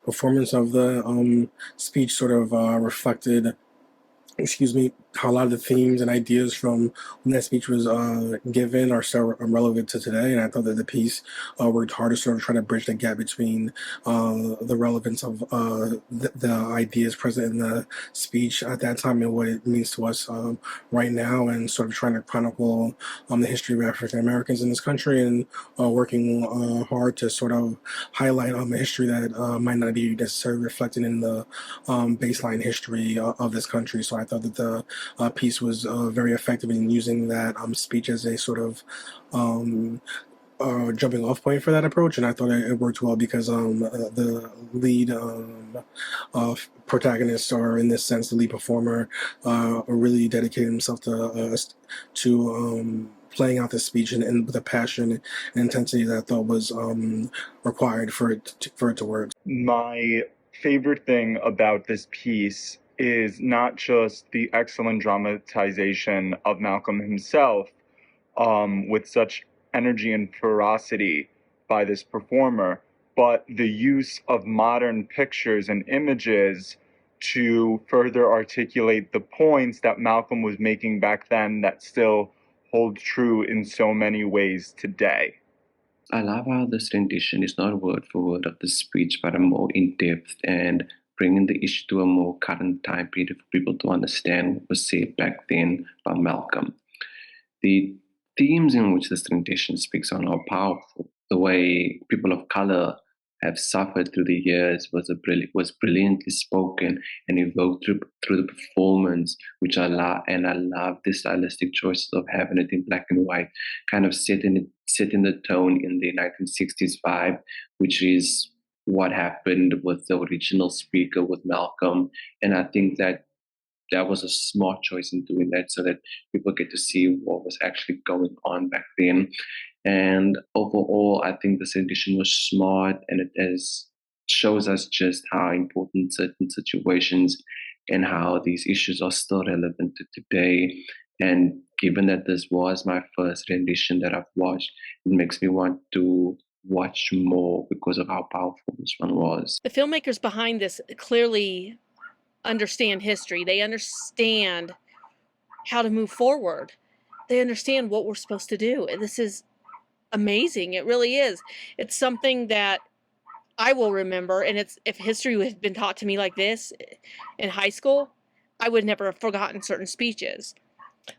performance of the speech sort of reflected, how a lot of the themes and ideas from when that speech was given are still relevant to today. And I thought that the piece worked hard to sort of try to bridge the gap between the relevance of the ideas present in the speech at that time and what it means to us right now, and sort of trying to chronicle the history of African Americans in this country, and working hard to sort of highlight a history that might not be necessarily reflected in the baseline history of this country. So I thought that the piece was very effective in using that speech as a sort of jumping off point for that approach, and I thought it worked well because the lead protagonist, or in this sense, the lead performer, really dedicated himself to playing out the speech and with a passion and intensity that I thought was required for it to work. My favorite thing about this piece is not just the excellent dramatization of Malcolm himself, with such energy and ferocity by this performer, but the use of modern pictures and images to further articulate the points that Malcolm was making back then that still hold true in so many ways today. I love how this rendition is not word for word of the speech, but a more in-depth and bringing the issue to a more current time period for people to understand what was said back then by Malcolm. The themes in which this rendition speaks on are powerful. The way people of color have suffered through the years was brilliantly spoken and evoked through the performance, which I love. And I love the stylistic choices of having it in black and white, kind of setting the tone in the 1960s vibe, which is what happened with the original speaker, with Malcolm. And I think that was a smart choice in doing that, so that people get to see what was actually going on back then. And overall, I think this edition was smart, and it shows us just how important certain situations and how these issues are still relevant to today. And given that this was my first rendition that I've watched, it makes me want to watch more because of how powerful this one was. The filmmakers behind this clearly understand history. They understand how to move forward. They understand what we're supposed to do. And this is amazing. It really is. It's something that I will remember. And if history had been taught to me like this in high school, I would never have forgotten certain speeches.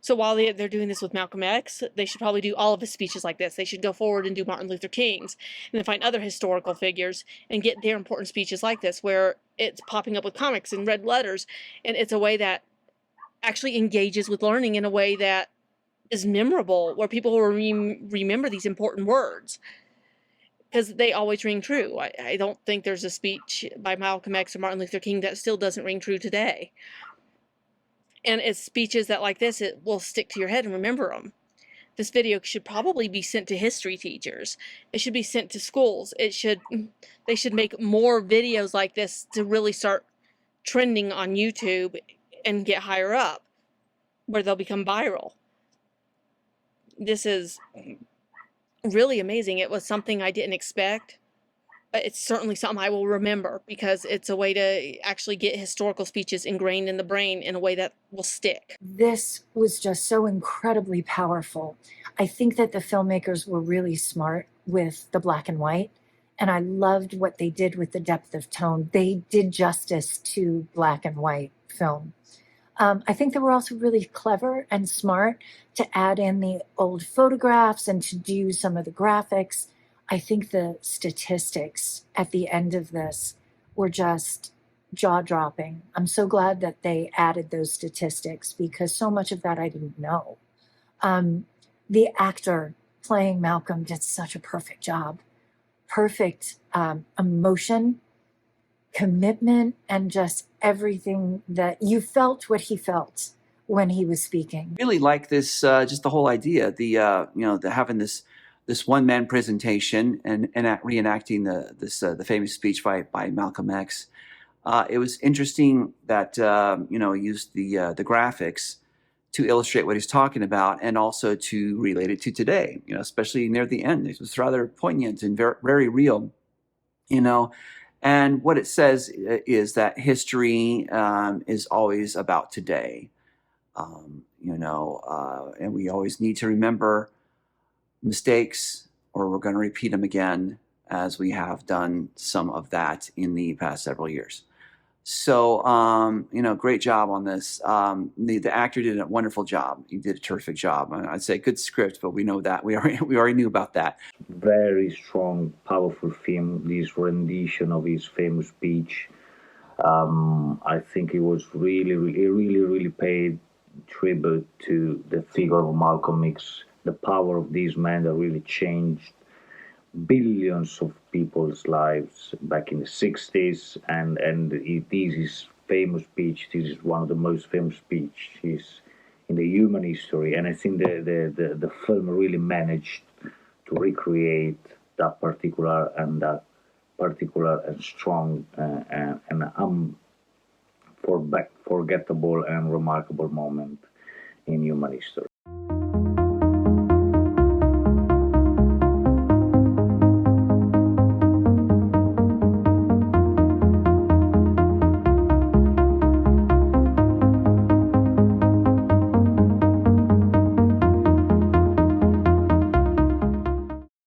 So while they're doing this with Malcolm X, they should probably do all of his speeches like this. They should go forward and do Martin Luther King's, and then find other historical figures and get their important speeches like this, where it's popping up with comics and red letters, and it's a way that actually engages with learning in a way that is memorable, where people will remember these important words, because they always ring true. I don't think there's a speech by Malcolm X or Martin Luther King that still doesn't ring true today. And it's speeches that like this, it will stick to your head and remember them. This video should probably be sent to history teachers. It should be sent to schools. They should make more videos like this to really start trending on YouTube and get higher up, where they'll become viral. This is really amazing. It was something I didn't expect. It's certainly something I will remember, because it's a way to actually get historical speeches ingrained in the brain in a way that will stick. This was just so incredibly powerful. I think that the filmmakers were really smart with the black and white, and I loved what they did with the depth of tone. They did justice to black and white film. I think they were also really clever and smart to add in the old photographs and to do some of the graphics. I think the statistics at the end of this were just jaw-dropping. I'm so glad that they added those statistics, because so much of that I didn't know. The actor playing Malcolm did such a perfect job. Perfect emotion, commitment, and just everything that you felt what he felt when he was speaking. Really like this, just the whole idea, the having this one-man presentation and reenacting the famous speech by Malcolm X. It was interesting that he used the graphics to illustrate what he's talking about, and also to relate it to today. Especially near the end, it was rather poignant and very, very real. And what it says is that history is always about today. And we always need to remember mistakes, or we're going to repeat them again, as we have done some of that in the past several years. So, great job on this. The actor did a wonderful job. He did a terrific job. I'd say good script, but we know that. We already knew about that. Very strong, powerful film, this rendition of his famous speech. I think it was really paid tribute to the figure of Malcolm X, the power of this man that really changed billions of people's lives back in the 60s, and this is famous speech. This is one of the most famous speeches in the human history, and I think the film really managed to recreate that particular and strong and unforgettable and remarkable moment in human history.